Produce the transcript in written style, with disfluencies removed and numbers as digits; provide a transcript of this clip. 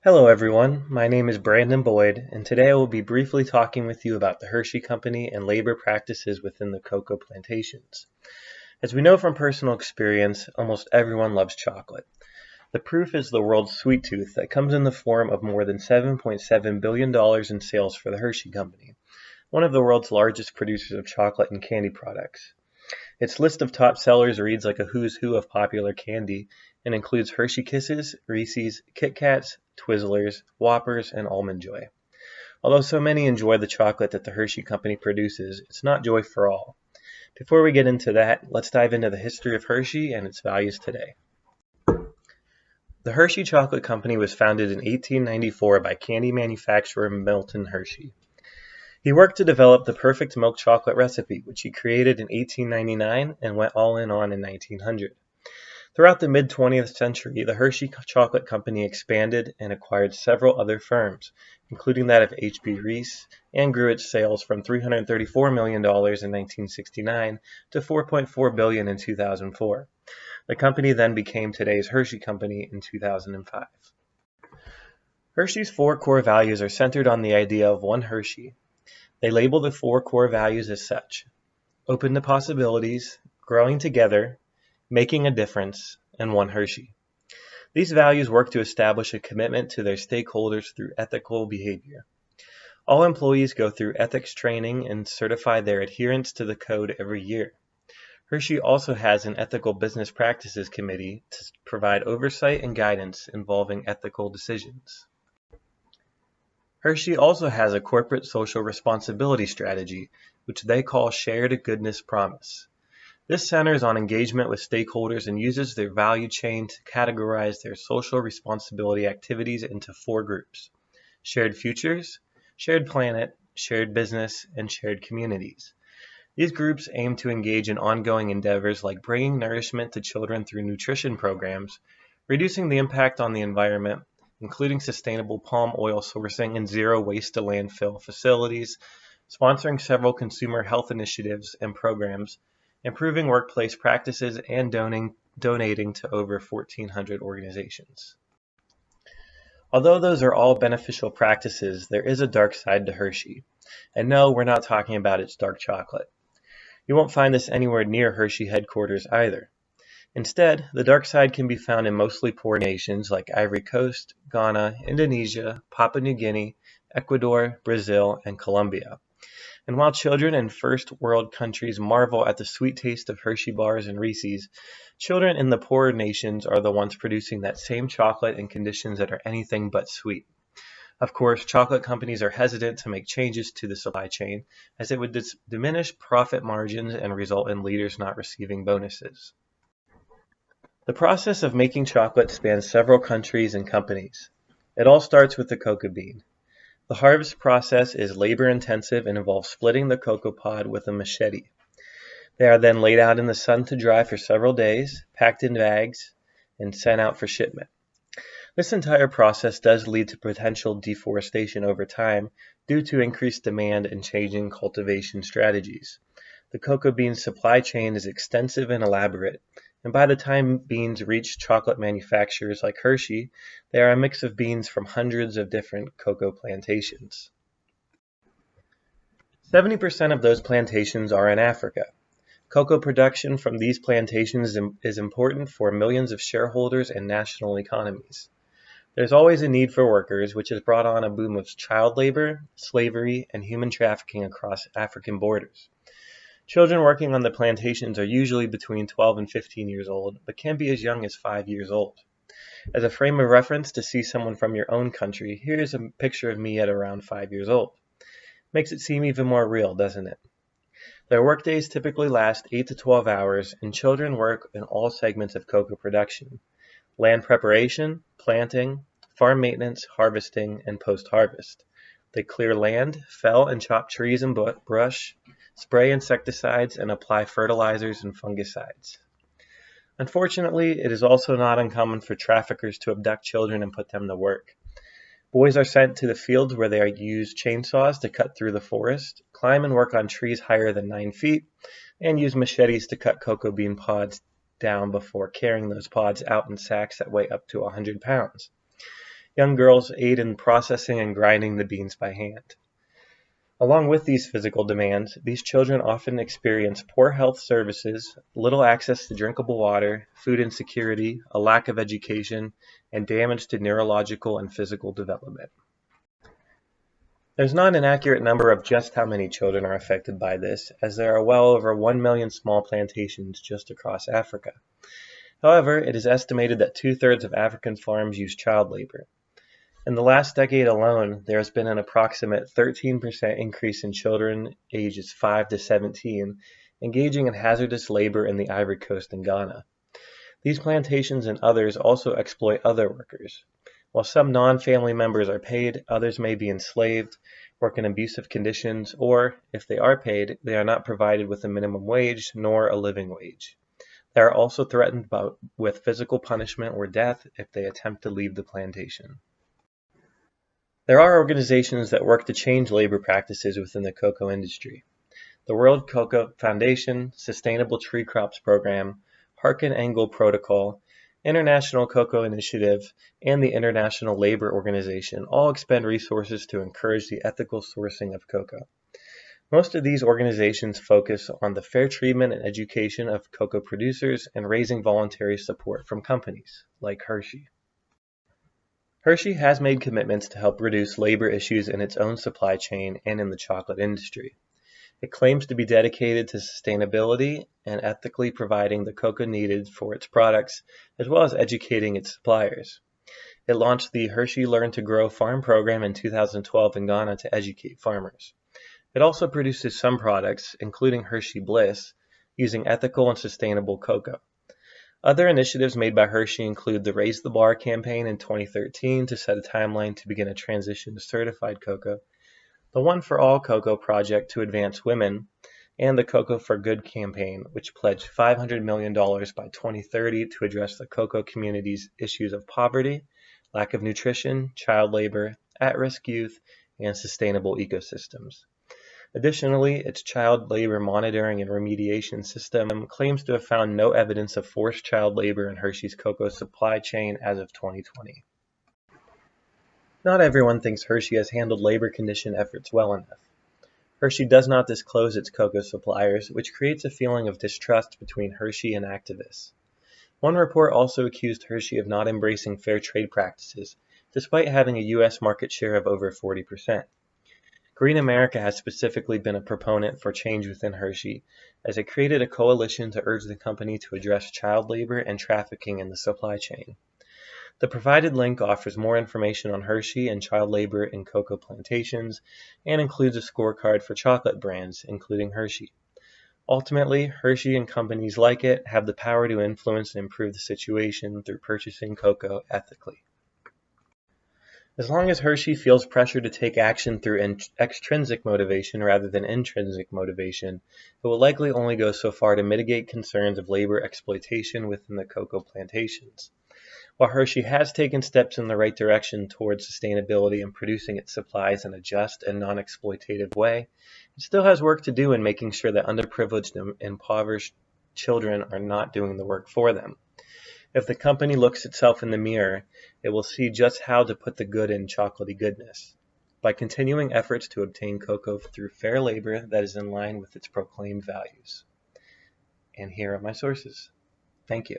Hello everyone, my name is Brandon Boyd, and today I will be briefly talking with you about the Hershey Company and labor practices within the cocoa plantations. As we know from personal experience, almost everyone loves chocolate. The proof is the world's sweet tooth that comes in the form of more than $7.7 billion in sales for the Hershey Company, one of the world's largest producers of chocolate and candy products. Its list of top sellers reads like a who's who of popular candy and includes Hershey Kisses, Reese's, Kit Kats, Twizzlers, Whoppers, and Almond Joy. Although so many enjoy the chocolate that the Hershey Company produces, it's not joy for all. Before we get into that, let's dive into the history of Hershey and its values today. The Hershey Chocolate Company was founded in 1894 by candy manufacturer Milton Hershey. He worked to develop the perfect milk chocolate recipe, which he created in 1899 and went all in on in 1900. Throughout the mid-20th century, the Hershey Chocolate Company expanded and acquired several other firms, including that of H.B. Reese, and grew its sales from $334 million in 1969 to $4.4 billion in 2004. The company then became today's Hershey Company in 2005. Hershey's four core values are centered on the idea of one Hershey. They label the four core values as such: open to possibilities, growing together, making a difference, and one Hershey. These values work to establish a commitment to their stakeholders through ethical behavior. All employees go through ethics training and certify their adherence to the code every year. Hershey also has an ethical business practices committee to provide oversight and guidance involving ethical decisions. Hershey also has a corporate social responsibility strategy, which they call Shared Goodness Promise. This centers on engagement with stakeholders and uses their value chain to categorize their social responsibility activities into four groups: shared futures, shared planet, shared business, and shared communities. These groups aim to engage in ongoing endeavors like bringing nourishment to children through nutrition programs, reducing the impact on the environment, including sustainable palm oil sourcing and zero waste to landfill facilities, sponsoring several consumer health initiatives and programs, improving workplace practices, and donating to over 1,400 organizations. Although those are all beneficial practices, there is a dark side to Hershey. And no, we're not talking about its dark chocolate. You won't find this anywhere near Hershey headquarters either. Instead, the dark side can be found in mostly poor nations like Ivory Coast, Ghana, Indonesia, Papua New Guinea, Ecuador, Brazil, and Colombia. And while children in first world countries marvel at the sweet taste of Hershey bars and Reese's, children in the poorer nations are the ones producing that same chocolate in conditions that are anything but sweet. Of course, chocolate companies are hesitant to make changes to the supply chain, as it would diminish profit margins and result in leaders not receiving bonuses. The process of making chocolate spans several countries and companies. It all starts with the cocoa bean. The harvest process is labor-intensive and involves splitting the cocoa pod with a machete. They are then laid out in the sun to dry for several days, packed in bags, and sent out for shipment. This entire process does lead to potential deforestation over time due to increased demand and changing cultivation strategies. The cocoa bean supply chain is extensive and elaborate, and by the time beans reach chocolate manufacturers like Hershey, they are a mix of beans from hundreds of different cocoa plantations. 70% of those plantations are in Africa. Cocoa production from these plantations is important for millions of shareholders and national economies. There's always a need for workers, which has brought on a boom of child labor, slavery, and human trafficking across African borders. Children working on the plantations are usually between 12 and 15 years old, but can be as young as 5 years old. As a frame of reference to see someone from your own country, here's a picture of me at around 5 years old. Makes it seem even more real, doesn't it? Their workdays typically last 8 to 12 hours, and children work in all segments of cocoa production: land preparation, planting, farm maintenance, harvesting, and post-harvest. They clear land, fell and chop trees and brush, spray insecticides, and apply fertilizers and fungicides. Unfortunately, it is also not uncommon for traffickers to abduct children and put them to work. Boys are sent to the fields where they use chainsaws to cut through the forest, climb and work on trees higher than 9 feet, and use machetes to cut cocoa bean pods down before carrying those pods out in sacks that weigh up to 100 pounds. Young girls aid in processing and grinding the beans by hand. Along with these physical demands, these children often experience poor health services, little access to drinkable water, food insecurity, a lack of education, and damage to neurological and physical development. There's not an accurate number of just how many children are affected by this, as there are well over 1 million small plantations just across Africa. However, it is estimated that 2/3 of African farms use child labor. In the last decade alone, there has been an approximate 13% increase in children ages 5 to 17 engaging in hazardous labor in the Ivory Coast and Ghana. These plantations and others also exploit other workers. While some non-family members are paid, others may be enslaved, work in abusive conditions, or, if they are paid, they are not provided with a minimum wage nor a living wage. They are also threatened with physical punishment or death if they attempt to leave the plantation. There are organizations that work to change labor practices within the cocoa industry. The World Cocoa Foundation, Sustainable Tree Crops Program, Harkin Engel Protocol, International Cocoa Initiative, and the International Labor Organization all expend resources to encourage the ethical sourcing of cocoa. Most of these organizations focus on the fair treatment and education of cocoa producers and raising voluntary support from companies like Hershey. Hershey has made commitments to help reduce labor issues in its own supply chain and in the chocolate industry. It claims to be dedicated to sustainability and ethically providing the cocoa needed for its products, as well as educating its suppliers. It launched the Hershey Learn to Grow Farm program in 2012 in Ghana to educate farmers. It also produces some products, including Hershey Bliss, using ethical and sustainable cocoa. Other initiatives made by Hershey include the Raise the Bar campaign in 2013 to set a timeline to begin a transition to certified cocoa, the One for All Cocoa Project to advance women, and the Cocoa for Good campaign, which pledged $500 million by 2030 to address the cocoa community's issues of poverty, lack of nutrition, child labor, at-risk youth, and sustainable ecosystems. Additionally, its child labor monitoring and remediation system claims to have found no evidence of forced child labor in Hershey's cocoa supply chain as of 2020. Not everyone thinks Hershey has handled labor condition efforts well enough. Hershey does not disclose its cocoa suppliers, which creates a feeling of distrust between Hershey and activists. One report also accused Hershey of not embracing fair trade practices, despite having a U.S. market share of over 40%. Green America has specifically been a proponent for change within Hershey, as it created a coalition to urge the company to address child labor and trafficking in the supply chain. The provided link offers more information on Hershey and child labor in cocoa plantations and includes a scorecard for chocolate brands, including Hershey. Ultimately, Hershey and companies like it have the power to influence and improve the situation through purchasing cocoa ethically. As long as Hershey feels pressure to take action through extrinsic motivation rather than intrinsic motivation, it will likely only go so far to mitigate concerns of labor exploitation within the cocoa plantations. While Hershey has taken steps in the right direction towards sustainability and producing its supplies in a just and non-exploitative way, it still has work to do in making sure that underprivileged and impoverished children are not doing the work for them. If the company looks itself in the mirror, it will see just how to put the good in chocolatey goodness, by continuing efforts to obtain cocoa through fair labor that is in line with its proclaimed values. And here are my sources. Thank you.